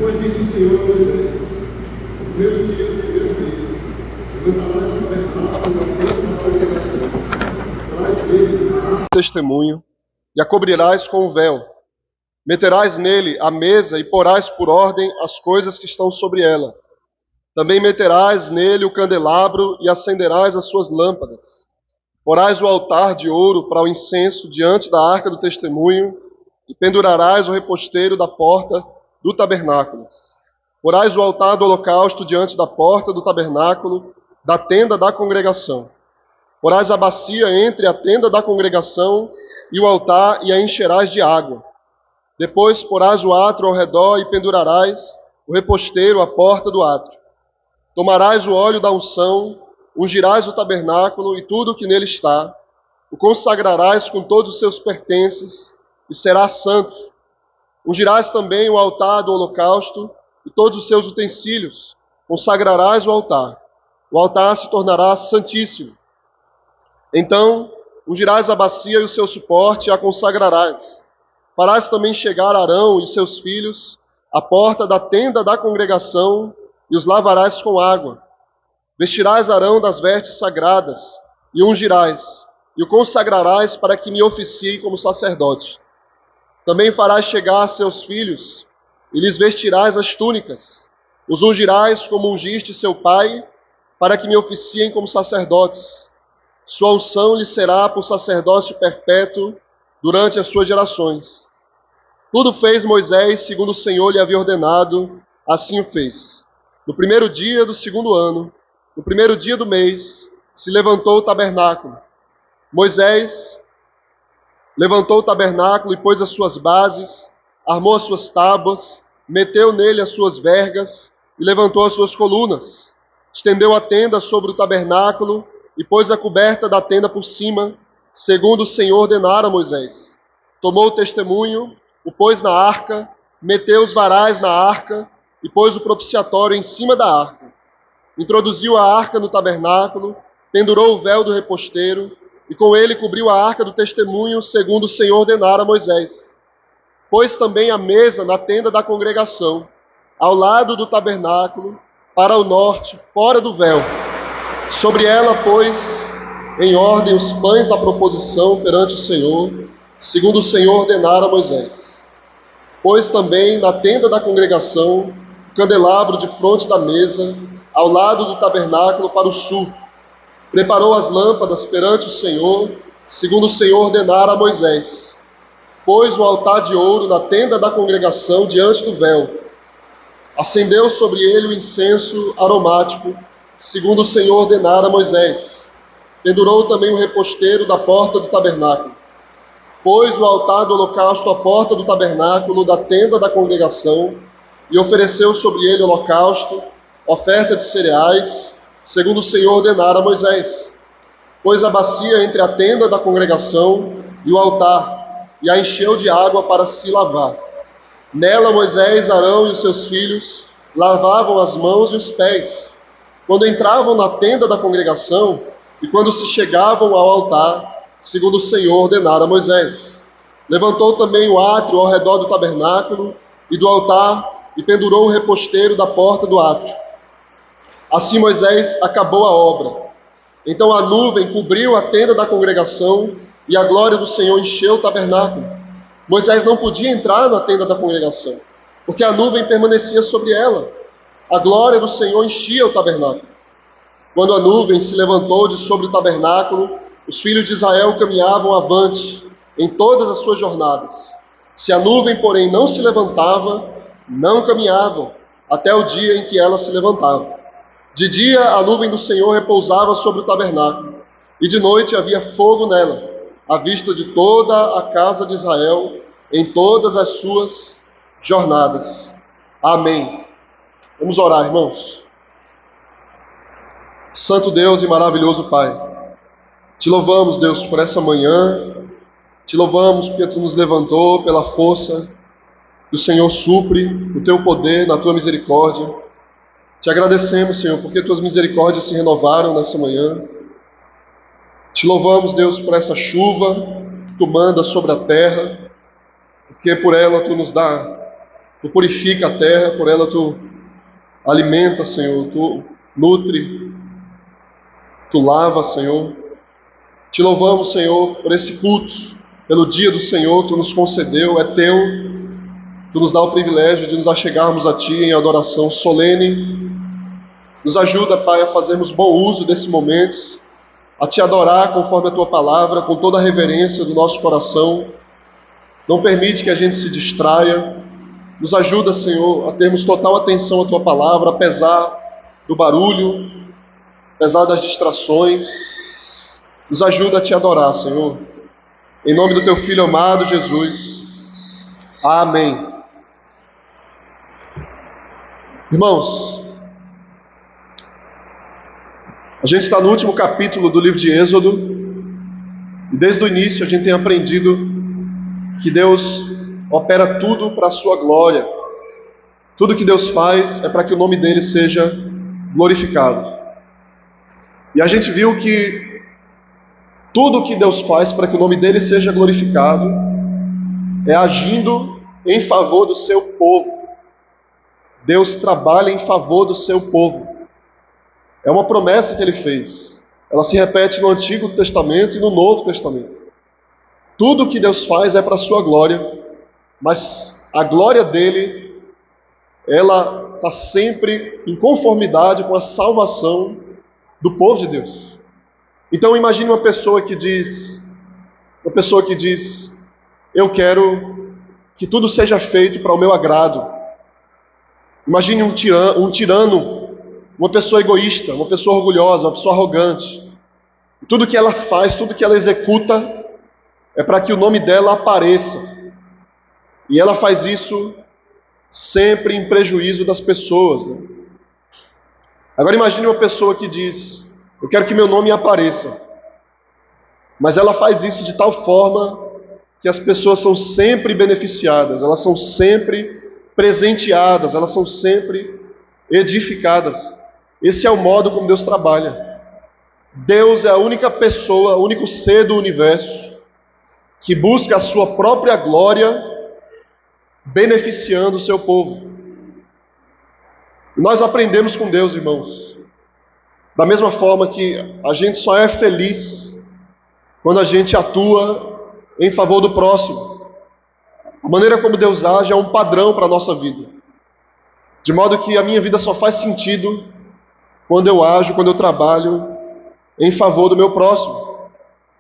Depois disse o Senhor a Moisés: no primeiro dia do primeiro mês, levantarás o tabernáculo na frente da congregação. Traz dele a arca do testemunho e a cobrirás com o véu. Meterás nele a mesa e porás por ordem as coisas que estão sobre ela. Também meterás nele o candelabro e acenderás as suas lâmpadas. Porás o altar de ouro para o incenso diante da arca do testemunho e pendurarás o reposteiro da porta do tabernáculo. Porás o altar do holocausto diante da porta do tabernáculo, da tenda da congregação. Porás a bacia entre a tenda da congregação e o altar e a encherás de água. Depois porás o átrio ao redor e pendurarás o reposteiro à porta do átrio. Tomarás o óleo da unção, ungirás o tabernáculo e tudo o que nele está, o consagrarás com todos os seus pertences e será santo. Ungirás também o altar do holocausto e todos os seus utensílios, consagrarás o altar. O altar se tornará santíssimo. Então ungirás a bacia e o seu suporte e a consagrarás. Farás também chegar Arão e seus filhos à porta da tenda da congregação e os lavarás com água. Vestirás Arão das vestes sagradas e o ungirás, e o consagrarás para que me oficie como sacerdote. Também farás chegar seus filhos e lhes vestirás as túnicas. Os ungirás como ungiste seu pai, para que me oficiem como sacerdotes. Sua unção lhe será por sacerdócio perpétuo durante as suas gerações. Tudo fez Moisés segundo o Senhor lhe havia ordenado, assim o fez. No primeiro dia do segundo ano, no primeiro dia do mês, se levantou o tabernáculo. Moisés levantou o tabernáculo e pôs as suas bases, armou as suas tábuas, meteu nele as suas vergas e levantou as suas colunas. Estendeu a tenda sobre o tabernáculo e pôs a coberta da tenda por cima, segundo o Senhor ordenara a Moisés. Tomou o testemunho, o pôs na arca, meteu os varais na arca e pôs o propiciatório em cima da arca. Introduziu a arca no tabernáculo, pendurou o véu do reposteiro e com ele cobriu a arca do testemunho, segundo o Senhor ordenara a Moisés. Pôs também a mesa na tenda da congregação, ao lado do tabernáculo, para o norte, fora do véu. Sobre ela pôs em ordem os pães da proposição perante o Senhor, segundo o Senhor ordenara a Moisés. Pôs também na tenda da congregação o candelabro de fronte da mesa, ao lado do tabernáculo para o sul. Preparou as lâmpadas perante o Senhor, segundo o Senhor ordenara a Moisés. Pôs o altar de ouro na tenda da congregação diante do véu. Acendeu sobre ele o incenso aromático, segundo o Senhor ordenara a Moisés. Pendurou também o reposteiro da porta do tabernáculo. Pôs o altar do holocausto à porta do tabernáculo da tenda da congregação e ofereceu sobre ele holocausto, oferta de cereais, segundo o Senhor ordenara a Moisés. Pôs a bacia entre a tenda da congregação e o altar e a encheu de água para se lavar. Nela Moisés, Arão e os seus filhos lavavam as mãos e os pés, quando entravam na tenda da congregação e quando se chegavam ao altar, segundo o Senhor ordenara a Moisés. Levantou também o átrio ao redor do tabernáculo e do altar e pendurou o reposteiro da porta do átrio. Assim Moisés acabou a obra. Então a nuvem cobriu a tenda da congregação e a glória do Senhor encheu o tabernáculo. Moisés não podia entrar na tenda da congregação, porque a nuvem permanecia sobre ela. A glória do Senhor enchia o tabernáculo. Quando a nuvem se levantou de sobre o tabernáculo, os filhos de Israel caminhavam avante em todas as suas jornadas. Se a nuvem, porém, não se levantava, não caminhavam, até o dia em que ela se levantava. De dia a nuvem do Senhor repousava sobre o tabernáculo, e de noite havia fogo nela, à vista de toda a casa de Israel, em todas as suas jornadas. Amém. Vamos orar, irmãos. Santo Deus e maravilhoso Pai, te louvamos, Deus, por essa manhã, te louvamos porque Tu nos levantou pela força que o Senhor supre, o Teu poder, na Tua misericórdia. Te agradecemos, Senhor, porque Tuas misericórdias se renovaram nessa manhã. Te louvamos, Deus, por essa chuva que Tu manda sobre a terra, porque por ela Tu nos dá Tu purifica a terra, por ela tu alimenta, Senhor, tu nutre, tu lava, Senhor. Te louvamos, Senhor, por esse culto, pelo dia do Senhor que tu nos concedeu, é teu. Tu nos dá o privilégio de nos achegarmos a Ti em adoração solene. Nos ajuda, Pai, a fazermos bom uso desse momento, a Te adorar conforme a Tua palavra, com toda a reverência do nosso coração. Não permite que a gente se distraia. Nos ajuda, Senhor, a termos total atenção à Tua palavra, apesar do barulho, apesar das distrações. Nos ajuda a Te adorar, Senhor. Em nome do Teu Filho amado, Jesus. Amém. Irmãos, a gente está no último capítulo do livro de Êxodo, e desde o início a gente tem aprendido que Deus opera tudo para a sua glória. Tudo que Deus faz é para que o nome dele seja glorificado. E a gente viu que tudo que Deus faz para que o nome dele seja glorificado é agindo em favor do seu povo. Deus trabalha em favor do seu povo. É uma promessa que ele fez. Ela se repete no Antigo Testamento e no Novo Testamento. Tudo que Deus faz é para a sua glória, mas a glória dele, ela está sempre em conformidade com a salvação do povo de Deus. Então imagine uma pessoa que diz, eu quero que tudo seja feito para o meu agrado. Imagine um tirano, uma pessoa egoísta, uma pessoa orgulhosa, uma pessoa arrogante. Tudo que ela faz, tudo que ela executa é para que o nome dela apareça. E ela faz isso sempre em prejuízo das pessoas, né? Agora imagine uma pessoa que diz, eu quero que meu nome apareça. Mas ela faz isso de tal forma que as pessoas são sempre beneficiadas, elas são sempre presenteadas, elas são sempre edificadas. Esse é o modo como Deus trabalha. Deus é a única pessoa, o único ser do universo que busca a sua própria glória beneficiando o seu povo. Nós aprendemos com Deus, irmãos, da mesma forma que a gente só é feliz quando a gente atua em favor do próximo. A maneira como Deus age é um padrão para a nossa vida, de modo que a minha vida só faz sentido quando eu ajo, quando eu trabalho em favor do meu próximo.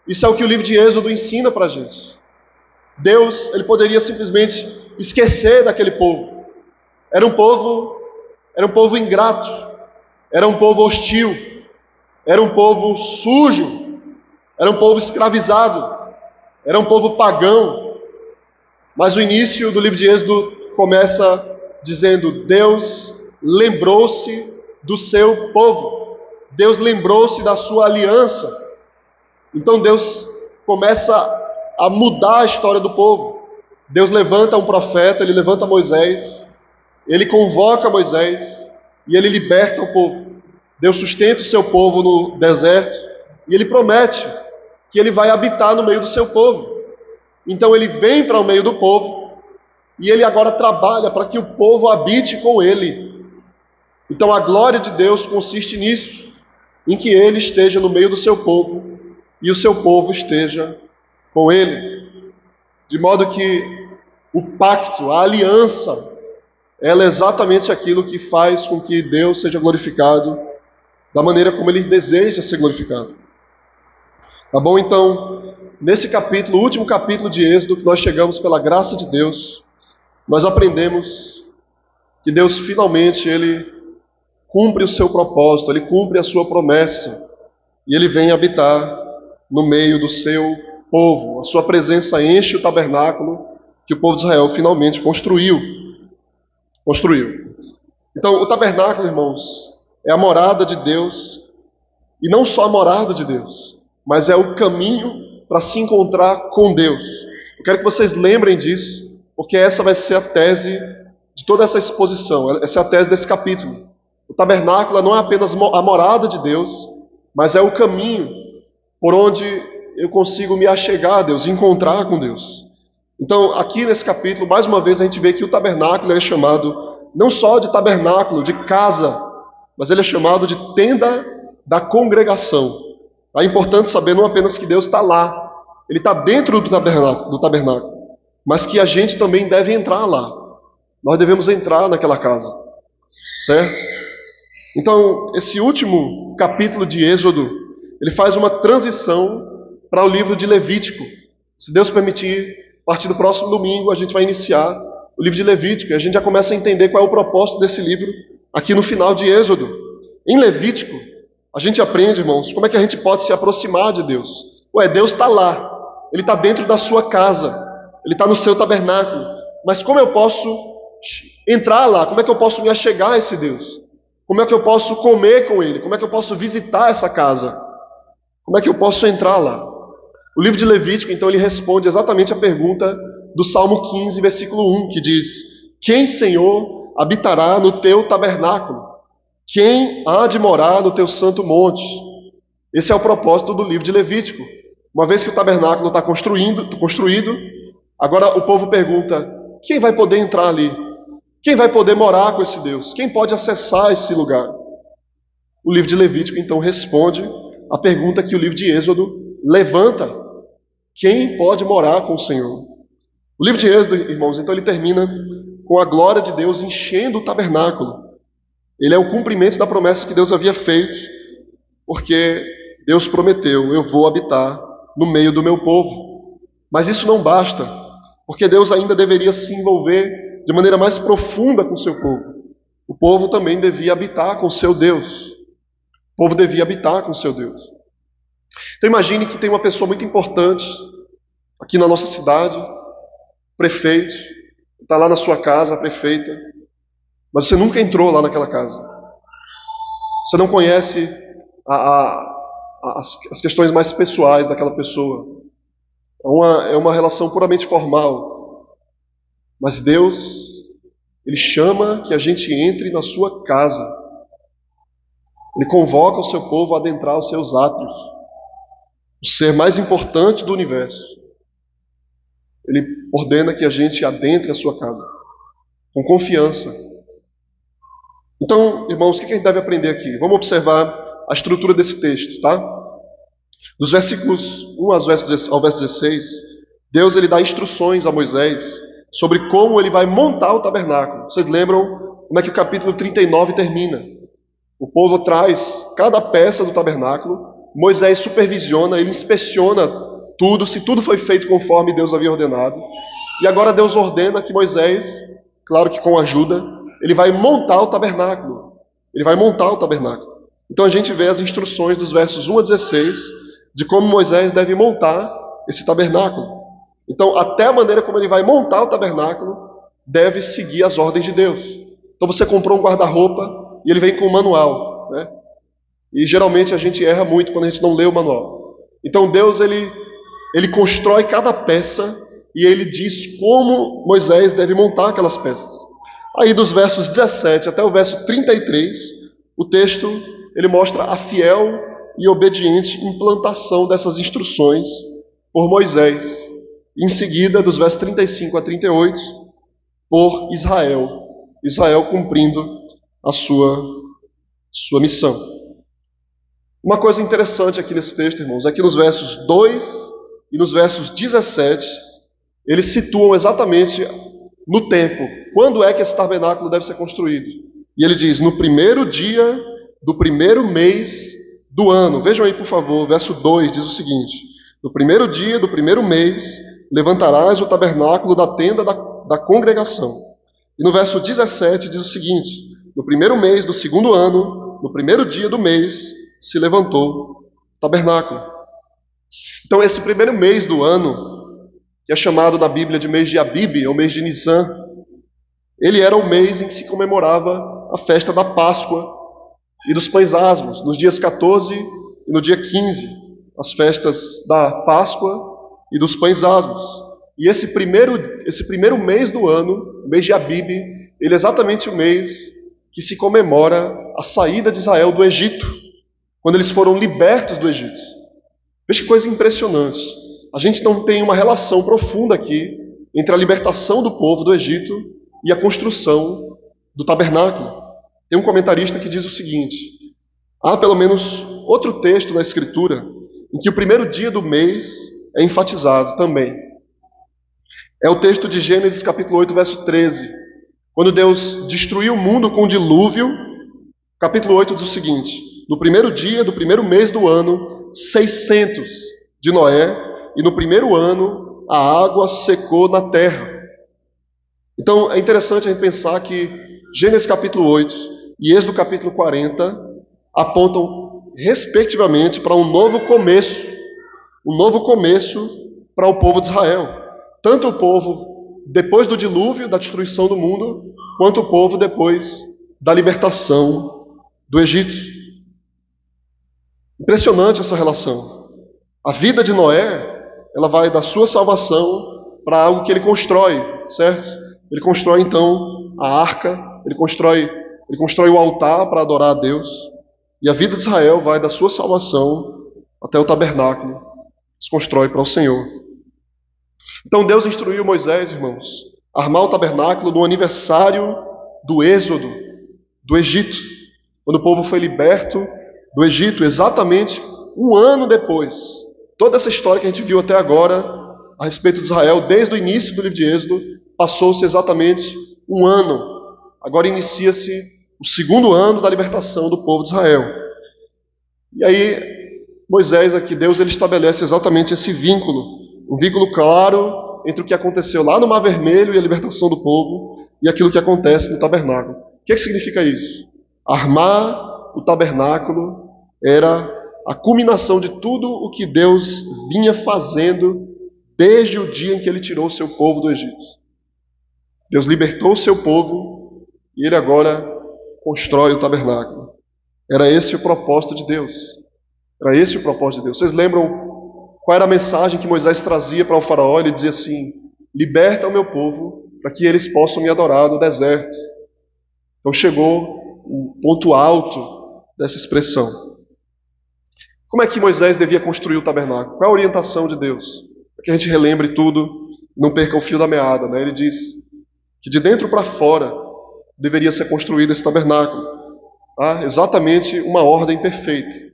Isso é o que o livro de Êxodo ensina para a gente. Deus, ele poderia simplesmente esquecer daquele povo. Era um povo ingrato, era um povo hostil, era um povo sujo, era um povo escravizado, era um povo pagão. Mas o início do livro de Êxodo começa dizendo, Deus lembrou-se do seu povo, Deus lembrou-se da sua aliança. Então Deus começa a mudar a história do povo. Deus levanta um profeta, ele levanta Moisés, ele convoca Moisés e ele liberta o povo. Deus sustenta o seu povo no deserto e ele promete que ele vai habitar no meio do seu povo. Então ele vem para o meio do povo e ele agora trabalha para que o povo habite com ele. Então a glória de Deus consiste nisso, em que ele esteja no meio do seu povo e o seu povo esteja com ele. De modo que o pacto, a aliança, ela é exatamente aquilo que faz com que Deus seja glorificado da maneira como ele deseja ser glorificado. Tá bom? Então, nesse capítulo, o último capítulo de Êxodo, que nós chegamos pela graça de Deus, nós aprendemos que Deus finalmente, ele cumpre o seu propósito, ele cumpre a sua promessa, e ele vem habitar no meio do seu povo. A sua presença enche o tabernáculo que o povo de Israel finalmente construiu. Então, o tabernáculo, irmãos, é a morada de Deus, e não só a morada de Deus, mas é o caminho para se encontrar com Deus. Eu quero que vocês lembrem disso, porque essa vai ser a tese de toda essa exposição, essa é a tese desse capítulo. O tabernáculo não é apenas a morada de Deus, mas é o caminho por onde eu consigo me achegar a Deus, encontrar com Deus. Então, aqui nesse capítulo, mais uma vez a gente vê que o tabernáculo é chamado não só de tabernáculo, de casa, mas ele é chamado de tenda da congregação. É importante saber não apenas que Deus está lá, ele está dentro do tabernáculo, mas que a gente também deve entrar lá. Nós devemos entrar naquela casa, certo? Então, esse último capítulo de Êxodo, ele faz uma transição para o livro de Levítico. Se Deus permitir, a partir do próximo domingo, a gente vai iniciar o livro de Levítico, e a gente já começa a entender qual é o propósito desse livro aqui no final de Êxodo. Em Levítico, a gente aprende, irmãos, como é que a gente pode se aproximar de Deus. Deus está lá, ele está dentro da sua casa, ele está no seu tabernáculo, mas como eu posso entrar lá? Como é que eu posso me achegar a esse Deus? Como é que eu posso comer com ele? Como é que eu posso visitar essa casa? Como é que eu posso entrar lá? O livro de Levítico, então, ele responde exatamente a pergunta do Salmo 15, versículo 1, que diz: quem, Senhor, habitará no teu tabernáculo? Quem há de morar no teu santo monte? Esse é o propósito do livro de Levítico. Uma vez que o tabernáculo está construído, agora o povo pergunta: quem vai poder entrar ali? Quem vai poder morar com esse Deus? Quem pode acessar esse lugar? O livro de Levítico, então, responde a pergunta que o livro de Êxodo levanta: quem pode morar com o Senhor? O livro de Êxodo, irmãos, então ele termina com a glória de Deus enchendo o tabernáculo. Ele é o cumprimento da promessa que Deus havia feito, porque Deus prometeu: eu vou habitar no meio do meu povo. Mas isso não basta, porque Deus ainda deveria se envolver de maneira mais profunda com o seu povo. O povo também devia habitar com o seu Deus. O povo devia habitar com o seu Deus. Então imagine que tem uma pessoa muito importante aqui na nossa cidade, prefeito, está lá na sua casa, a prefeita, mas você nunca entrou lá naquela casa. Você não conhece as questões mais pessoais daquela pessoa. É uma relação puramente formal. Mas Deus, ele chama que a gente entre na sua casa. Ele convoca o seu povo a adentrar os seus átrios, o ser mais importante do universo. Ele ordena que a gente adentre a sua casa, com confiança. Então, irmãos, o que a gente deve aprender aqui? Vamos observar a estrutura desse texto, tá? Dos versículos 1 ao verso 16, Deus ele dá instruções a Moisés sobre como ele vai montar o tabernáculo. Vocês lembram como é que o capítulo 39 termina? O povo traz cada peça do tabernáculo, Moisés supervisiona, ele inspeciona tudo, se tudo foi feito conforme Deus havia ordenado. E agora Deus ordena que Moisés, claro que com ajuda, ele vai montar o tabernáculo. Ele vai montar o tabernáculo. Então a gente vê as instruções dos versos 1 a 16 de como Moisés deve montar esse tabernáculo. Então, até a maneira como ele vai montar o tabernáculo deve seguir as ordens de Deus. Então você comprou um guarda-roupa e ele vem com um manual, né? E geralmente a gente erra muito quando a gente não lê o manual. Então Deus ele constrói cada peça e ele diz como Moisés deve montar aquelas peças. Aí dos versos 17 até o verso 33, o texto ele mostra a fiel e obediente implantação dessas instruções por Moisés. Em seguida, dos versos 35 a 38, por Israel cumprindo a sua missão. Uma coisa interessante aqui nesse texto, irmãos, é que nos versos 2 e nos versos 17, eles situam exatamente no tempo, quando é que esse tabernáculo deve ser construído. E ele diz: no primeiro dia do primeiro mês do ano. Vejam aí, por favor, verso 2 diz o seguinte: no primeiro dia do primeiro mês levantarás o tabernáculo da tenda da congregação. E no verso 17 diz o seguinte: no primeiro mês do segundo ano, no primeiro dia do mês, se levantou o tabernáculo. Então esse primeiro mês do ano, que é chamado na Bíblia de mês de Abib, ou mês de Nissan, ele era o mês em que se comemorava a festa da Páscoa e dos pães asmos, nos dias 14 e no dia 15, as festas da Páscoa e dos pães asmos. E esse primeiro mês do ano, o mês de Abib, ele é exatamente o mês que se comemora a saída de Israel do Egito, quando eles foram libertos do Egito. Veja que coisa impressionante. A gente não tem uma relação profunda aqui entre a libertação do povo do Egito e a construção do tabernáculo. Tem um comentarista que diz o seguinte: há pelo menos outro texto na Escritura em que o primeiro dia do mês é enfatizado também. É o texto de Gênesis capítulo 8, verso 13. Quando Deus destruiu o mundo com o dilúvio, capítulo 8 diz o seguinte: no primeiro dia do primeiro mês do ano 600 de Noé, e no primeiro ano a água secou na terra. Então é interessante a gente pensar que Gênesis capítulo 8 e Êxodo capítulo 40 apontam respectivamente para um novo começo para o povo de Israel. Tanto o povo depois do dilúvio, da destruição do mundo, quanto o povo depois da libertação do Egito. Impressionante essa relação. A vida de Noé, ela vai da sua salvação para algo que ele constrói, certo? Ele constrói então a arca, ele constrói o altar para adorar a Deus. E a vida de Israel vai da sua salvação até o tabernáculo, que se constrói para o Senhor. Então Deus instruiu Moisés, irmãos, a armar o tabernáculo no aniversário do êxodo do Egito, quando o povo foi liberto do Egito, exatamente um ano depois. Toda essa história que a gente viu até agora a respeito de Israel, desde o início do livro de Êxodo, passou-se exatamente um ano. Agora inicia-se o segundo ano da libertação do povo de Israel. E aí, Moisés aqui, Deus, ele estabelece exatamente esse vínculo, um vínculo claro entre o que aconteceu lá no Mar Vermelho e a libertação do povo e aquilo que acontece no tabernáculo. O que significa isso? Armar o tabernáculo era a culminação de tudo o que Deus vinha fazendo desde o dia em que ele tirou o seu povo do Egito. Deus libertou o seu povo e ele agora constrói o tabernáculo. Era esse o propósito de Deus. Era esse o propósito de Deus. Vocês lembram qual era a mensagem que Moisés trazia para o faraó? Ele dizia assim: liberta o meu povo para que eles possam me adorar no deserto. Então chegou o ponto alto dessa expressão. Como é que Moisés devia construir o tabernáculo? Qual é a orientação de Deus? Para que a gente relembre tudo, não perca o fio da meada, né? Ele diz que de dentro para fora deveria ser construído esse tabernáculo. Tá? Exatamente uma ordem perfeita.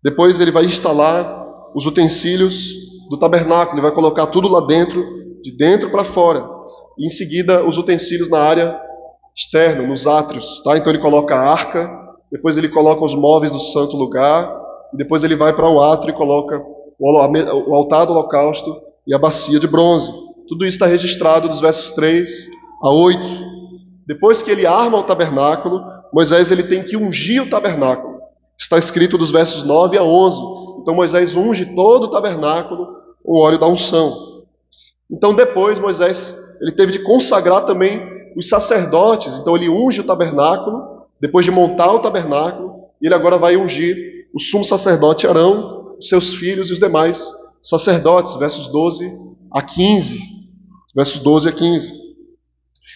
Depois ele vai instalar os utensílios do tabernáculo, ele vai colocar tudo lá dentro, de dentro para fora. E em seguida os utensílios na área externa, nos átrios. Tá? Então ele coloca a arca, depois ele coloca os móveis do santo lugar, e depois ele vai para o átrio e coloca o altar do holocausto e a bacia de bronze. Tudo isso está registrado dos versos 3 a 8. Depois que ele arma o tabernáculo, Moisés ele tem que ungir o tabernáculo. Está escrito dos versos 9 a 11. Então Moisés unge todo o tabernáculo com o óleo da unção. Então depois Moisés ele teve de consagrar também os sacerdotes. Então ele unge o tabernáculo, depois de montar o tabernáculo, ele agora vai ungir o sumo sacerdote Arão, os seus filhos e os demais sacerdotes, versos 12 a 15. Versos 12 a 15.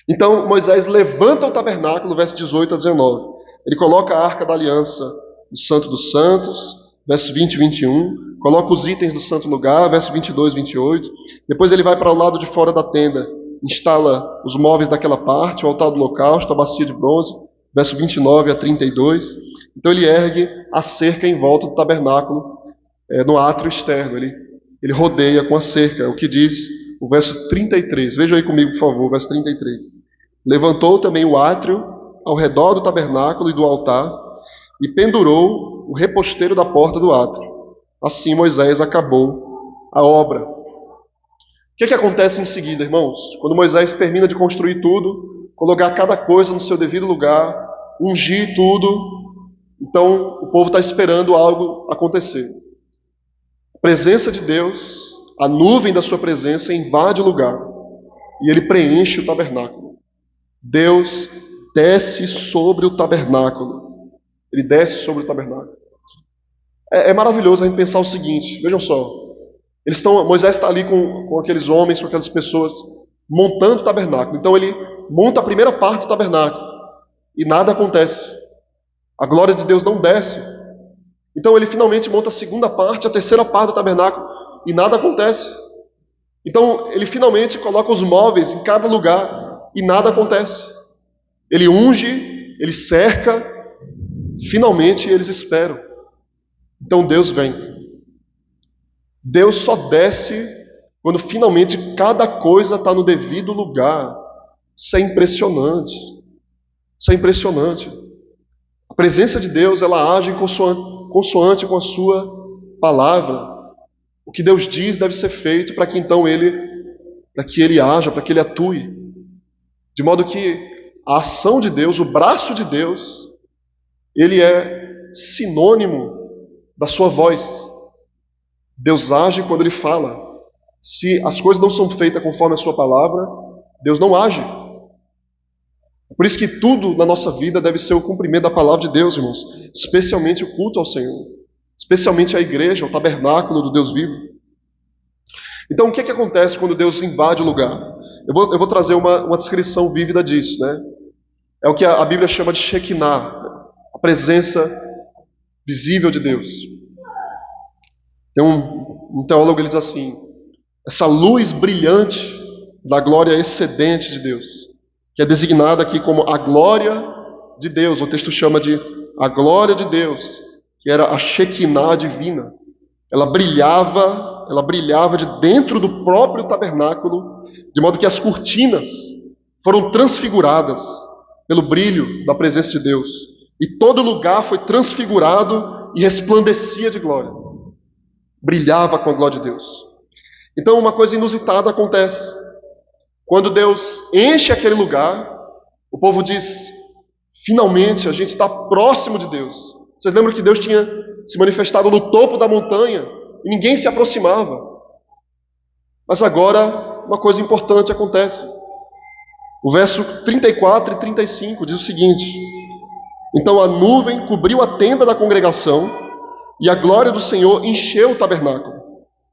Então Moisés levanta o tabernáculo, versos 18 a 19. Ele coloca a arca da aliança no Santo dos Santos, versos 20 e 21. Coloca os itens do santo lugar, versos 22 e 28. Depois ele vai para o lado de fora da tenda, instala os móveis daquela parte, o altar do holocausto, a bacia de bronze, versos 29 a 32. Então ele ergue a cerca em volta do tabernáculo, no átrio externo. Ele rodeia com a cerca, é o que diz o verso 33. Vejam aí comigo, por favor, o verso 33. Levantou também o átrio ao redor do tabernáculo e do altar e pendurou o reposteiro da porta do átrio. Assim Moisés acabou a obra. O que acontece em seguida, irmãos? Quando Moisés termina de construir tudo, colocar cada coisa no seu devido lugar, ungir tudo, então o povo está esperando algo acontecer. A presença de Deus, a nuvem da sua presença invade o lugar e ele preenche o tabernáculo. Deus desce sobre o tabernáculo. Ele desce sobre o tabernáculo. É maravilhoso a gente pensar o seguinte, vejam só. Moisés está ali com aqueles homens, com aquelas pessoas, montando o tabernáculo. Então ele monta a primeira parte do tabernáculo e nada acontece. A glória de Deus não desce. Então ele finalmente monta a segunda parte, a terceira parte do tabernáculo e nada acontece. Então, ele finalmente coloca os móveis em cada lugar e nada acontece. Ele unge, ele cerca, finalmente eles esperam. Então Deus vem. Deus só desce quando finalmente cada coisa está no devido lugar. Isso é impressionante. Isso é impressionante. A presença de Deus, ela age consoante com a sua palavra. O que Deus diz deve ser feito para que então ele haja, para que ele atue. De modo que a ação de Deus, o braço de Deus, ele é sinônimo da sua voz. Deus age quando ele fala. Se as coisas não são feitas conforme a sua palavra, Deus não age. Por isso que tudo na nossa vida deve ser o cumprimento da palavra de Deus, irmãos. Especialmente o culto ao Senhor. Especialmente a igreja, o tabernáculo do Deus vivo. Então, o que acontece quando Deus invade o lugar? Eu vou trazer uma descrição vívida disso, né? É o que a Bíblia chama de Shekinah, a presença visível de Deus. Tem um teólogo, ele diz assim: essa luz brilhante da glória excedente de Deus, que é designada aqui como a glória de Deus, o texto chama de a glória de Deus, que era a Shekinah divina. Ela brilhava de dentro do próprio tabernáculo, de modo que as cortinas foram transfiguradas pelo brilho da presença de Deus. E todo lugar foi transfigurado e resplandecia de glória. Brilhava com a glória de Deus. Então uma coisa inusitada acontece. Quando Deus enche aquele lugar, o povo diz: finalmente a gente está próximo de Deus. Vocês lembram que Deus tinha se manifestado no topo da montanha e ninguém se aproximava. Mas agora uma coisa importante acontece. O verso 34 e 35 diz o seguinte: então a nuvem cobriu a tenda da congregação e a glória do Senhor encheu o tabernáculo.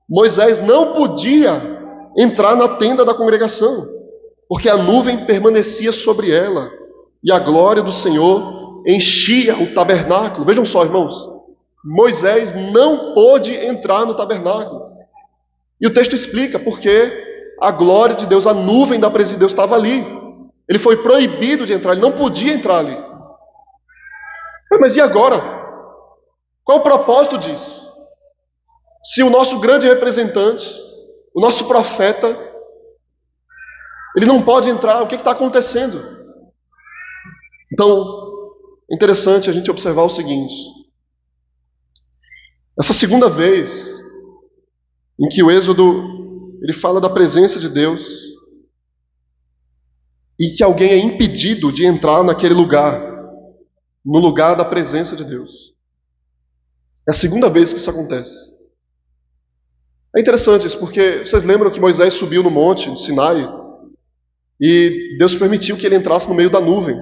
Moisés não podia entrar na tenda da congregação, porque a nuvem permanecia sobre ela e a glória do Senhor enchia o tabernáculo. Vejam só, irmãos, Moisés não pôde entrar no tabernáculo. E o texto explica porque a glória de Deus, a nuvem da presença de Deus estava ali. Ele foi proibido de entrar, ele não podia entrar ali. Mas e agora? Qual o propósito disso? Se o nosso grande representante, o nosso profeta, ele não pode entrar, o que está acontecendo? Então, é interessante a gente observar o seguinte: essa segunda vez em que o Êxodo ele fala da presença de Deus e que alguém é impedido de entrar naquele lugar, no lugar da presença de Deus. É a segunda vez que isso acontece. É interessante isso, porque vocês lembram que Moisés subiu no monte de Sinai e Deus permitiu que ele entrasse no meio da nuvem.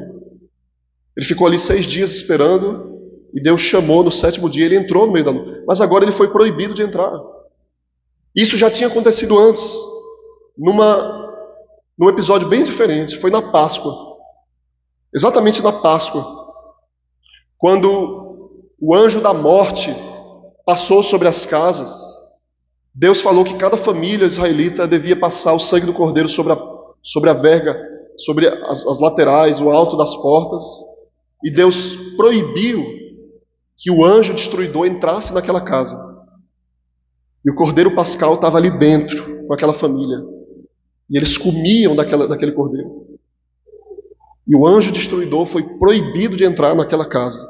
Ele ficou ali 6 dias esperando e Deus chamou no 7º dia, ele entrou no meio da nuvem. Mas agora ele foi proibido de entrar. Isso já tinha acontecido antes, num episódio bem diferente. Foi na Páscoa. Exatamente na Páscoa, quando o anjo da morte passou sobre as casas, Deus falou que cada família israelita devia passar o sangue do cordeiro sobre a verga, sobre as laterais, o alto das portas. E Deus proibiu que o anjo destruidor entrasse naquela casa. E o cordeiro pascal estava ali dentro, com aquela família. E eles comiam daquele cordeiro. E o anjo destruidor foi proibido de entrar naquela casa.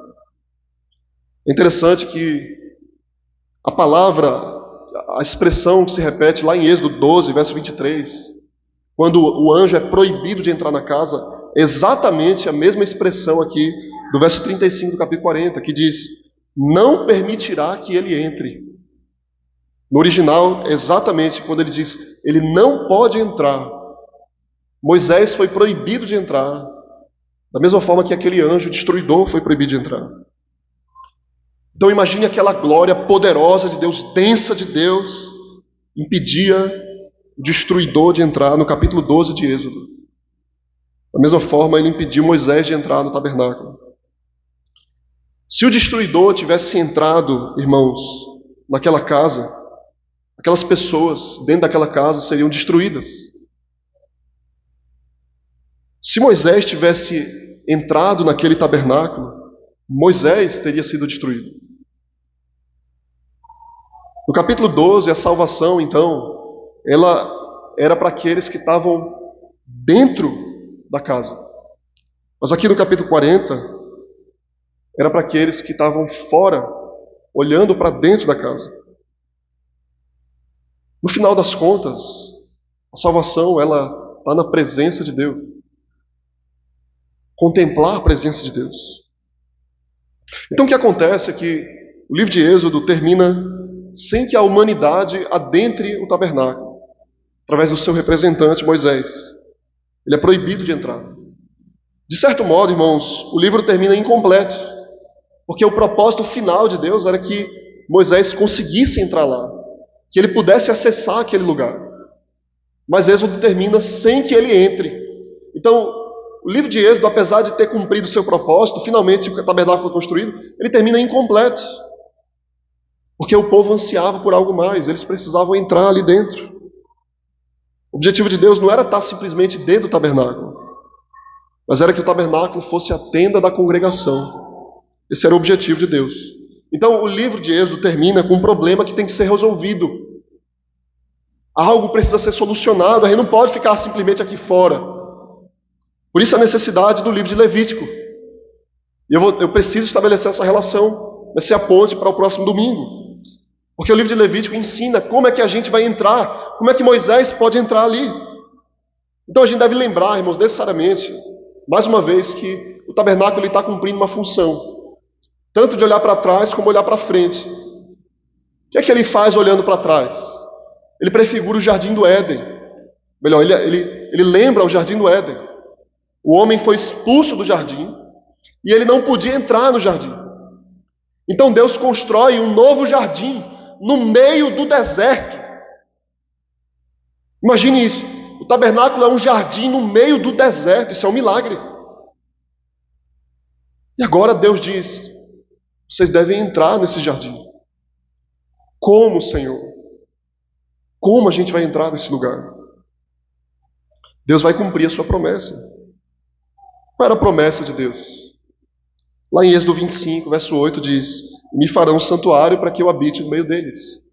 É interessante que a palavra, a expressão que se repete lá em Êxodo 12, verso 23, quando o anjo é proibido de entrar na casa, é exatamente a mesma expressão aqui do verso 35 do capítulo 40, que diz: não permitirá que ele entre. No original, é exatamente quando ele diz, ele não pode entrar. Moisés foi proibido de entrar, da mesma forma que aquele anjo destruidor foi proibido de entrar. Então imagine aquela glória poderosa de Deus, densa de Deus, impedia o destruidor de entrar no capítulo 12 de Êxodo. Da mesma forma, ele impediu Moisés de entrar no tabernáculo. Se o destruidor tivesse entrado, irmãos, naquela casa, aquelas pessoas dentro daquela casa seriam destruídas. Se Moisés tivesse entrado naquele tabernáculo, Moisés teria sido destruído. No capítulo 12, a salvação, então, ela era para aqueles que estavam dentro da casa. Mas aqui no capítulo 40, era para aqueles que estavam fora, olhando para dentro da casa. No final das contas, a salvação, ela está na presença de Deus. Contemplar a presença de Deus. Então o que acontece é que o livro de Êxodo termina sem que a humanidade adentre o tabernáculo, através do seu representante Moisés. Ele é proibido de entrar. De certo modo, irmãos, o livro termina incompleto, porque o propósito final de Deus era que Moisés conseguisse entrar lá, que ele pudesse acessar aquele lugar. Mas Êxodo termina sem que ele entre. Então, o livro de Êxodo, apesar de ter cumprido o seu propósito, finalmente o tabernáculo foi construído, ele termina incompleto. Porque o povo ansiava por algo mais, eles precisavam entrar ali dentro. O objetivo de Deus não era estar simplesmente dentro do tabernáculo, mas era que o tabernáculo fosse a tenda da congregação. Esse era o objetivo de Deus. Então o livro de Êxodo termina com um problema que tem que ser resolvido. Algo precisa ser solucionado, a gente não pode ficar simplesmente aqui fora. Por isso a necessidade do livro de Levítico. E eu preciso estabelecer essa relação, vai ser a ponte para o próximo domingo. Porque o livro de Levítico ensina como é que a gente vai entrar, como é que Moisés pode entrar ali. Então a gente deve lembrar, irmãos, necessariamente, mais uma vez, que o tabernáculo está cumprindo uma função, tanto de olhar para trás como olhar para frente. O que é que ele faz olhando para trás? Ele prefigura o jardim do Éden. Melhor, ele lembra o jardim do Éden. O homem foi expulso do jardim e ele não podia entrar no jardim. Então Deus constrói um novo jardim no meio do deserto. Imagine isso. O tabernáculo é um jardim no meio do deserto. Isso é um milagre. E agora Deus diz: vocês devem entrar nesse jardim. Como, Senhor? Como a gente vai entrar nesse lugar? Deus vai cumprir a sua promessa. Qual era a promessa de Deus? Lá em Êxodo 25, verso 8 diz: me farão um santuário para que eu habite no meio deles.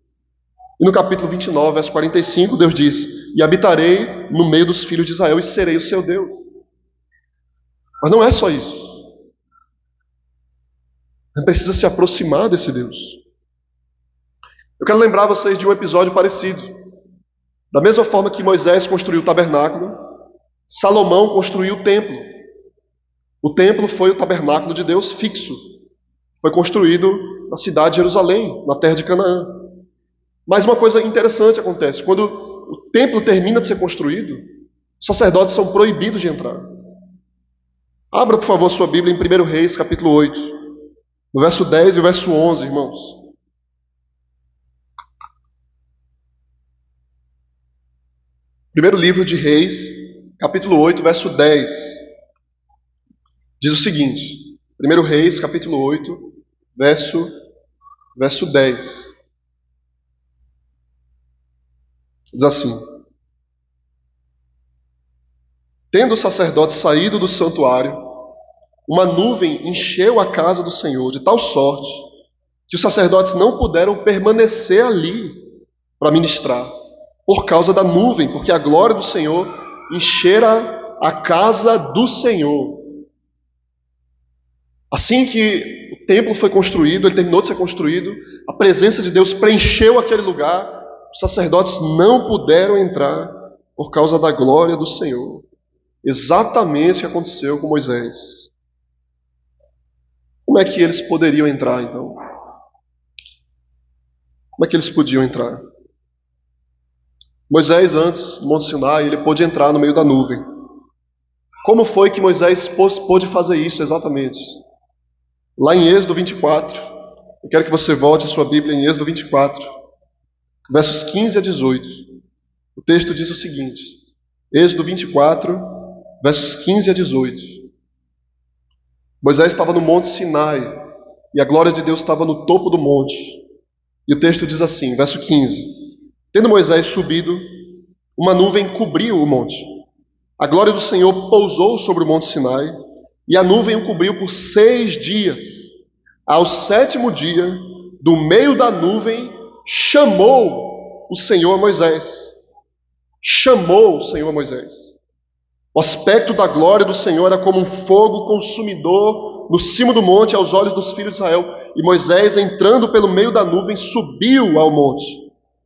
E no capítulo 29, verso 45, Deus diz: e habitarei no meio dos filhos de Israel e serei o seu Deus. Mas não é só isso. A gente precisa se aproximar desse Deus. Eu quero lembrar vocês de um episódio parecido. Da mesma forma que Moisés construiu o tabernáculo, Salomão construiu o templo. O templo foi o tabernáculo de Deus fixo. Foi construído na cidade de Jerusalém, na terra de Canaã. Mas uma coisa interessante acontece. Quando o templo termina de ser construído, os sacerdotes são proibidos de entrar. Abra, por favor, sua Bíblia em 1 Reis, capítulo 8, no verso 10 e o verso 11, irmãos. Primeiro livro de Reis, capítulo 8, verso 10. Diz o seguinte, 1 Reis, capítulo 8, verso 10. Diz assim: tendo os sacerdotes saído do santuário, uma nuvem encheu a casa do Senhor de tal sorte que os sacerdotes não puderam permanecer ali para ministrar, por causa da nuvem, porque a glória do Senhor enchera a casa do Senhor. Assim que o templo foi construído, ele terminou de ser construído, a presença de Deus preencheu aquele lugar, os sacerdotes não puderam entrar por causa da glória do Senhor. Exatamente o que aconteceu com Moisés. Como é que eles poderiam entrar, então? Como é que eles podiam entrar? Moisés, antes do Monte Sinai, ele pôde entrar no meio da nuvem. Como foi que Moisés pôde fazer isso exatamente? Lá em Êxodo 24, eu quero que você volte a sua Bíblia em Êxodo 24, versos 15 a 18. O texto diz o seguinte, Êxodo 24, versos 15 a 18. Moisés estava no Monte Sinai e a glória de Deus estava no topo do monte. E o texto diz assim, verso 15: Tendo Moisés subido, uma nuvem cobriu o monte. A glória do Senhor pousou sobre o monte Sinai, e a nuvem o cobriu por 6 dias. Ao 7º dia, do meio da nuvem, chamou o Senhor a Moisés. Chamou o Senhor a Moisés. O aspecto da glória do Senhor era como um fogo consumidor no cimo do monte aos olhos dos filhos de Israel. E Moisés, entrando pelo meio da nuvem, subiu ao monte.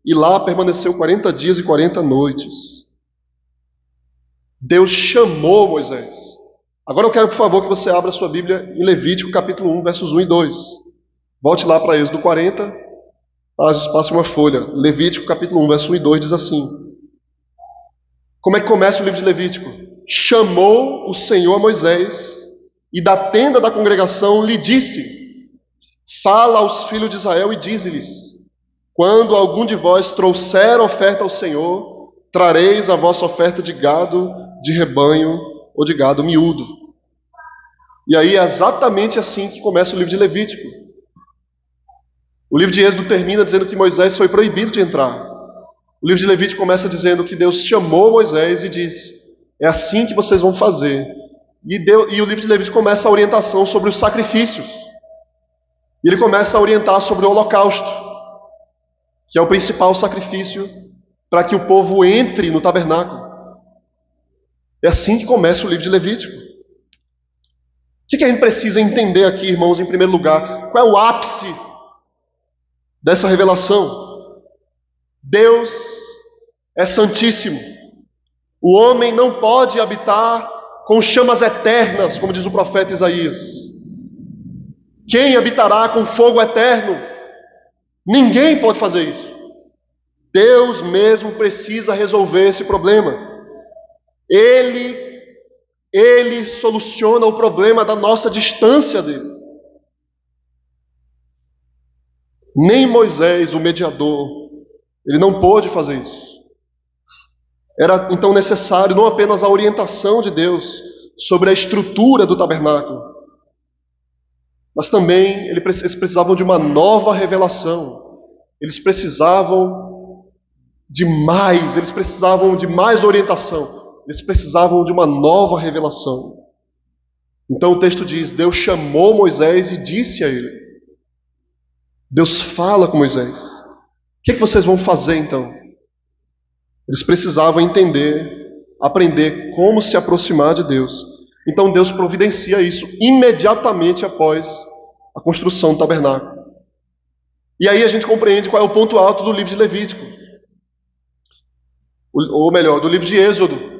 E lá permaneceu 40 dias e 40 noites. Deus chamou Moisés. Agora eu quero, por favor, que você abra sua Bíblia em Levítico, capítulo 1, versos 1 e 2. Volte lá para Êxodo 40, passe uma folha. Levítico, capítulo 1, versos 1 e 2 diz assim. Como é que começa o livro de Levítico? Chamou o Senhor a Moisés, e da tenda da congregação lhe disse: fala aos filhos de Israel e dize-lhes: quando algum de vós trouxer oferta ao Senhor, trareis a vossa oferta de gado, de rebanho ou de gado miúdo. E aí é exatamente assim que começa o livro de Levítico. O livro de Êxodo termina dizendo que Moisés foi proibido de entrar. O livro de Levítico começa dizendo que Deus chamou Moisés e disse: é assim que vocês vão fazer. E o livro de Levítico começa a orientação sobre os sacrifícios. E ele começa a orientar sobre o holocausto, que é o principal sacrifício para que o povo entre no tabernáculo. É assim que começa o livro de Levítico. O que a gente precisa entender aqui, irmãos, em primeiro lugar? Qual é o ápice dessa revelação? Deus é santíssimo. O homem não pode habitar com chamas eternas, como diz o profeta Isaías. Quem habitará com fogo eterno? Ninguém pode fazer isso. Deus mesmo precisa resolver esse problema. Ele soluciona o problema da nossa distância dele. Nem Moisés, o mediador, ele não pôde fazer isso. Era então necessário não apenas a orientação de Deus sobre a estrutura do tabernáculo, mas também eles precisavam de uma nova revelação. Eles precisavam de mais orientação. Eles precisavam de uma nova revelação. Então o texto diz: Deus chamou Moisés e disse a ele. Deus fala com Moisés. O que vocês vão fazer então? Eles precisavam aprender como se aproximar de Deus. Então Deus providencia isso imediatamente após a construção do tabernáculo. E aí a gente compreende qual é o ponto alto do livro de Levítico. Ou melhor, do livro de Êxodo.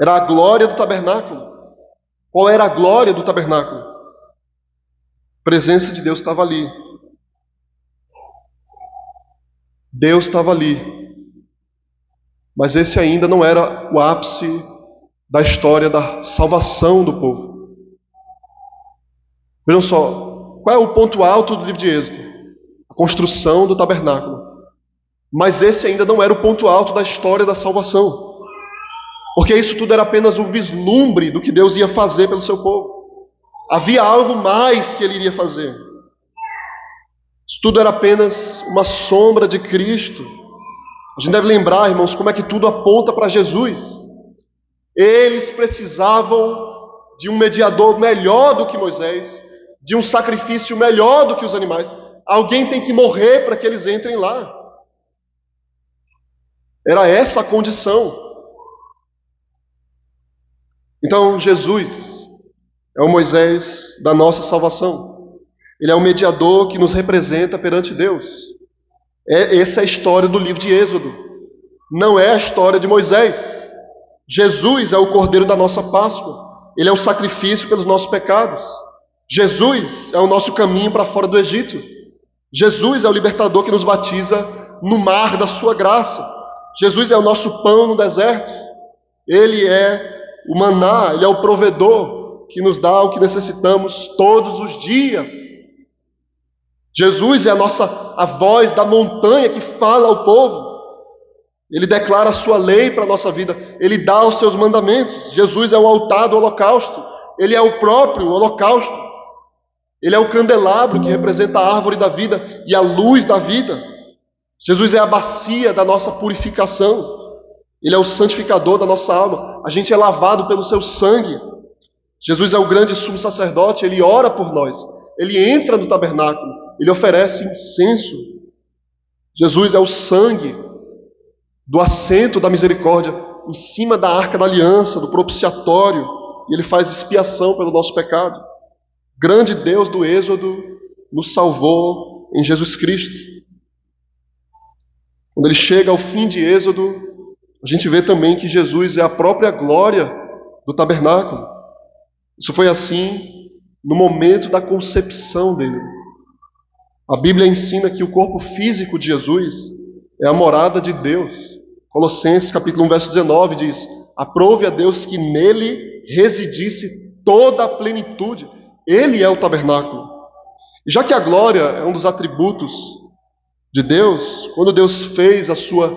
Era a glória do tabernáculo. Qual era a glória do tabernáculo? A presença de Deus estava ali. Deus estava ali. Mas esse ainda não era o ápice da história da salvação do povo. Vejam só, qual é o ponto alto do livro de Êxodo? A construção do tabernáculo. Mas esse ainda não era o ponto alto da história da salvação. Porque isso tudo era apenas um vislumbre do que Deus ia fazer pelo seu povo. Havia algo mais que ele iria fazer. Isso tudo era apenas uma sombra de Cristo. A gente deve lembrar, irmãos, como é que tudo aponta para Jesus. Eles precisavam de um mediador melhor do que Moisés, de um sacrifício melhor do que os animais. Alguém tem que morrer para que eles entrem lá. Era essa a condição. Então Jesus é o Moisés da nossa salvação. Ele é o mediador que nos representa perante Deus. Essa é a história do livro de Êxodo. Não é a história de Moisés. Jesus é o cordeiro da nossa Páscoa. Ele é o sacrifício pelos nossos pecados. Jesus é o nosso caminho para fora do Egito. Jesus é o libertador que nos batiza no mar da sua graça. Jesus é o nosso pão no deserto. Ele é o maná, ele é o provedor que nos dá o que necessitamos todos os dias. Jesus é a voz da montanha que fala ao povo. Ele declara a sua lei para a nossa vida. Ele dá os seus mandamentos. Jesus é o altar do holocausto. Ele é o próprio holocausto. Ele é o candelabro que representa a árvore da vida e a luz da vida. Jesus é a bacia da nossa purificação. Ele é o santificador da nossa alma. A gente é lavado pelo seu sangue. Jesus é o grande sumo sacerdote, ele ora por nós. Ele entra no tabernáculo, ele oferece incenso. Jesus é o sangue do assento da misericórdia em cima da arca da aliança, do propiciatório, e ele faz expiação pelo nosso pecado. Grande Deus do Êxodo nos salvou em Jesus Cristo. Quando ele chega ao fim de Êxodo, a gente vê também que Jesus é a própria glória do tabernáculo. Isso foi assim no momento da concepção dele. A Bíblia ensina que o corpo físico de Jesus é a morada de Deus. Colossenses capítulo 1, verso 19 diz: aprove a Deus que nele residisse toda a plenitude. Ele é o tabernáculo. E já que a glória é um dos atributos de Deus, quando Deus fez a sua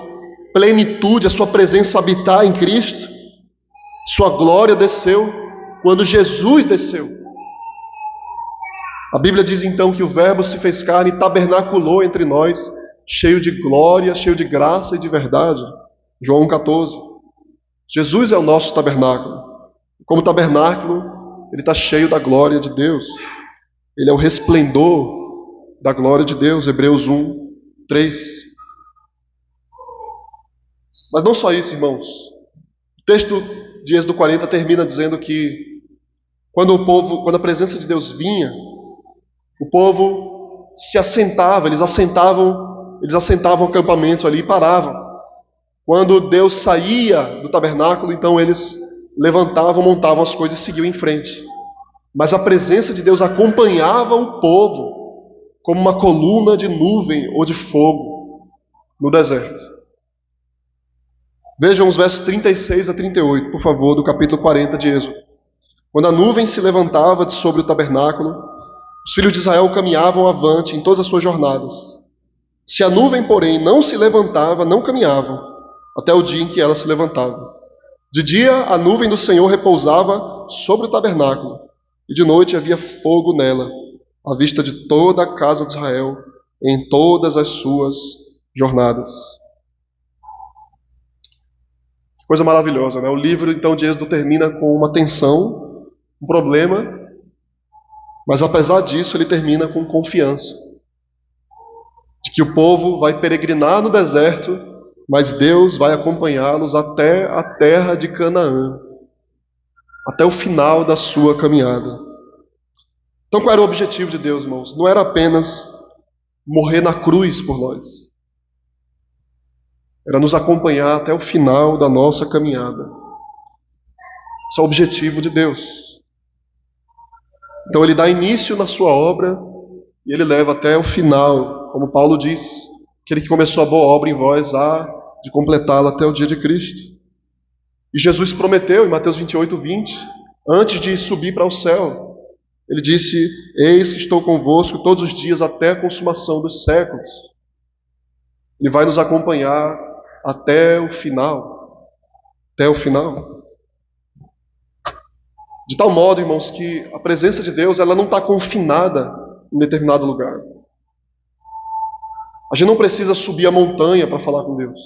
plenitude, a sua presença habitar em Cristo, sua glória desceu quando Jesus desceu. A Bíblia diz então que o Verbo se fez carne e tabernaculou entre nós, cheio de glória, cheio de graça e de verdade. João 14. Jesus é o nosso tabernáculo. Como tabernáculo, ele está cheio da glória de Deus. Ele é o resplendor da glória de Deus. Hebreus 1, 3. Mas não só isso, irmãos. O texto de Êxodo 40 termina dizendo que quando a presença de Deus vinha, o povo se assentava, eles assentavam acampamento ali e paravam. Quando Deus saía do tabernáculo, então eles levantavam, montavam as coisas e seguiam em frente. Mas a presença de Deus acompanhava o povo como uma coluna de nuvem ou de fogo no deserto. Vejam os versos 36 a 38, por favor, do capítulo 40 de Êxodo. Quando a nuvem se levantava de sobre o tabernáculo, os filhos de Israel caminhavam avante em todas as suas jornadas. Se a nuvem, porém, não se levantava, não caminhavam, até o dia em que ela se levantava. De dia, a nuvem do Senhor repousava sobre o tabernáculo, e de noite havia fogo nela, à vista de toda a casa de Israel, em todas as suas jornadas. Que coisa maravilhosa, né? O livro, então, de Êxodo termina com uma tensão, um problema, mas apesar disso, ele termina com confiança de que o povo vai peregrinar no deserto, mas Deus vai acompanhá-los até a terra de Canaã, até o final da sua caminhada. Então, qual era o objetivo de Deus, irmãos? Não era apenas morrer na cruz por nós. Era nos acompanhar até o final da nossa caminhada. Esse é o objetivo de Deus. Então, ele dá início na sua obra e ele leva até o final, como Paulo diz, aquele que começou a boa obra em vós há de completá-la até o dia de Cristo. E Jesus prometeu em Mateus 28, 20, antes de subir para o céu, ele disse: eis que estou convosco todos os dias até a consumação dos séculos. Ele vai nos acompanhar até o final. Até o final. De tal modo, irmãos, que a presença de Deus ela não está confinada em determinado lugar. A gente não precisa subir a montanha para falar com Deus.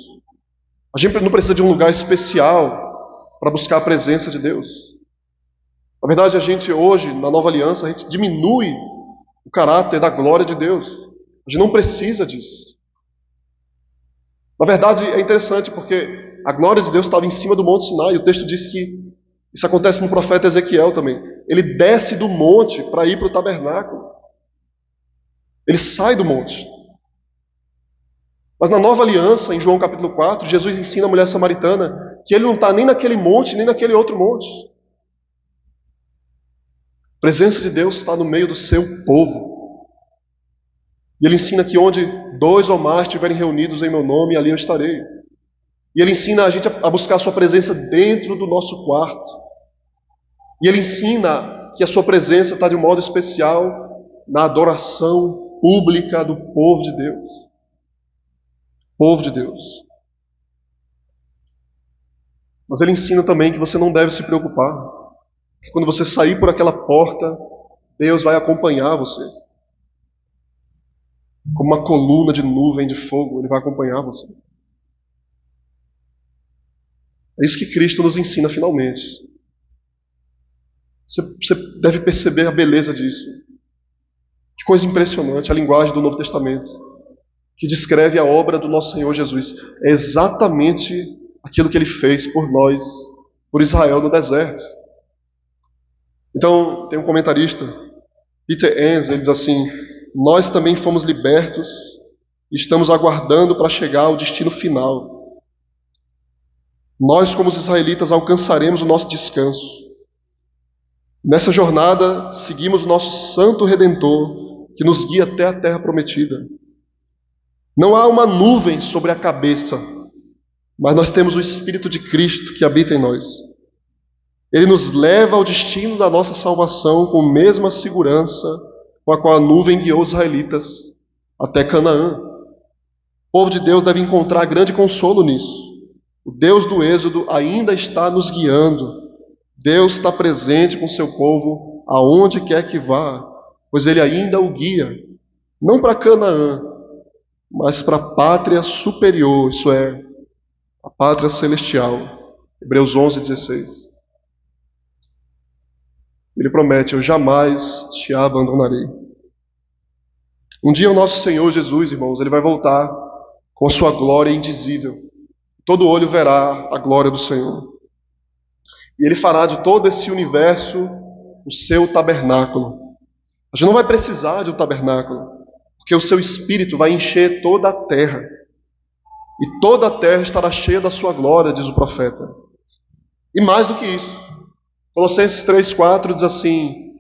A gente não precisa de um lugar especial para buscar a presença de Deus. Na verdade, a gente hoje, na Nova Aliança, a gente diminui o caráter da glória de Deus. A gente não precisa disso. Na verdade, é interessante porque a glória de Deus estava em cima do Monte Sinai. E o texto diz que isso acontece no profeta Ezequiel também. Ele desce do monte para ir para o tabernáculo. Ele sai do monte. Mas na Nova Aliança, em João capítulo 4, Jesus ensina a mulher samaritana que ele não está nem naquele monte, nem naquele outro monte. A presença de Deus está no meio do seu povo. E ele ensina que onde 2 ou mais estiverem reunidos em meu nome, ali eu estarei. E ele ensina a gente a buscar a sua presença dentro do nosso quarto. E ele ensina que a sua presença está de um modo especial na adoração pública do povo de Deus. Povo de Deus. Mas ele ensina também que você não deve se preocupar. Que quando você sair por aquela porta, Deus vai acompanhar você. como uma coluna de nuvem de fogo, Ele vai acompanhar você. É isso que Cristo nos ensina finalmente. Você deve perceber a beleza disso. Que coisa impressionante, a linguagem do Novo Testamento, que descreve a obra do nosso Senhor Jesus. É exatamente aquilo que Ele fez por nós, por Israel no deserto. Então, tem um comentarista, Peter Enns, ele diz assim: nós também fomos libertos e estamos aguardando para chegar ao destino final. Nós, como os israelitas, alcançaremos o nosso descanso. Nessa jornada, seguimos o nosso Santo Redentor, que nos guia até a terra prometida. Não há uma nuvem sobre a cabeça, mas nós temos o Espírito de Cristo que habita em nós. Ele nos leva ao destino da nossa salvação com a mesma segurança com a qual a nuvem guiou os israelitas até Canaã. O povo de Deus deve encontrar grande consolo nisso. O Deus do Êxodo ainda está nos guiando. Deus está presente com o seu povo aonde quer que vá, pois Ele ainda o guia, não para Canaã, mas para a pátria superior, isso é, a pátria celestial. Hebreus 11:16. Ele promete: eu jamais te abandonarei. Um dia o nosso Senhor Jesus, irmãos, Ele vai voltar com a sua glória indizível. Todo olho verá a glória do Senhor. E Ele fará de todo esse universo o seu tabernáculo. A gente não vai precisar de um tabernáculo, porque o seu Espírito vai encher toda a terra. E toda a terra estará cheia da sua glória, diz o profeta. E mais do que isso, Colossenses 3:4 diz assim: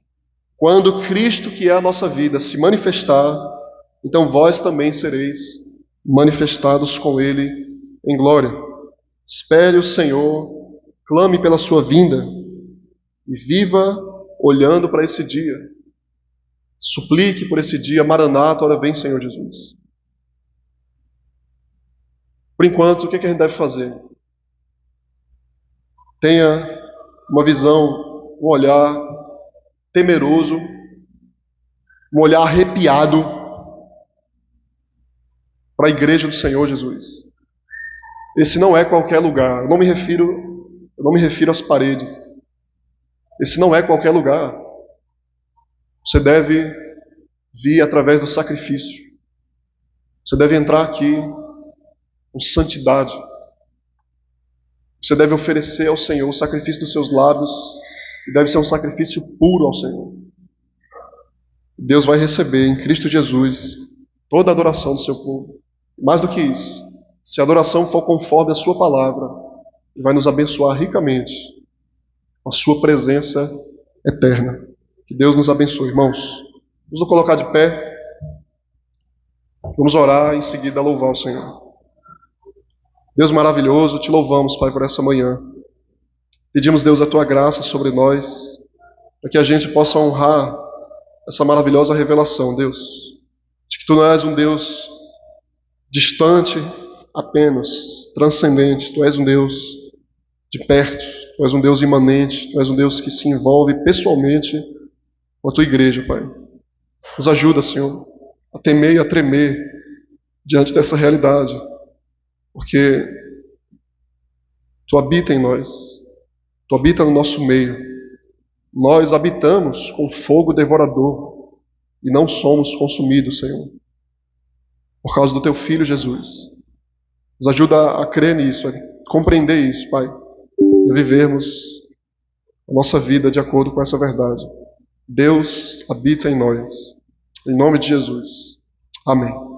quando Cristo, que é a nossa vida, se manifestar, então vós também sereis manifestados com Ele em glória. Espere o Senhor, clame pela sua vinda e viva olhando para esse dia. Suplique por esse dia: Maranata, ora vem, Senhor Jesus. Por enquanto, o que a gente deve fazer? Tenha uma visão, um olhar temeroso, um olhar arrepiado para a igreja do Senhor Jesus. Esse não é qualquer lugar. Eu não me refiro às paredes. Esse não é qualquer lugar. Você deve vir através do sacrifício. Você deve entrar aqui com santidade. Você deve oferecer ao Senhor o sacrifício dos seus lábios, e deve ser um sacrifício puro ao Senhor. Deus vai receber em Cristo Jesus toda a adoração do seu povo. Mais do que isso, se a adoração for conforme a sua palavra, Ele vai nos abençoar ricamente com a sua presença eterna. Que Deus nos abençoe, irmãos. Vamos nos colocar de pé. Vamos orar e em seguida louvar o Senhor. Deus maravilhoso, te louvamos, Pai, por essa manhã. Pedimos, Deus, a tua graça sobre nós, para que a gente possa honrar essa maravilhosa revelação, Deus, de que tu não és um Deus distante apenas, transcendente. Tu és um Deus de perto, tu és um Deus imanente, tu és um Deus que se envolve pessoalmente com a tua igreja, Pai. Nos ajuda, Senhor, a temer e a tremer diante dessa realidade, porque tu habita em nós, tu habita no nosso meio. Nós habitamos com fogo devorador e não somos consumidos, Senhor, por causa do teu Filho Jesus. Nos ajuda a crer nisso, a compreender isso, Pai, e a vivermos a nossa vida de acordo com essa verdade. Deus habita em nós. Em nome de Jesus. Amém.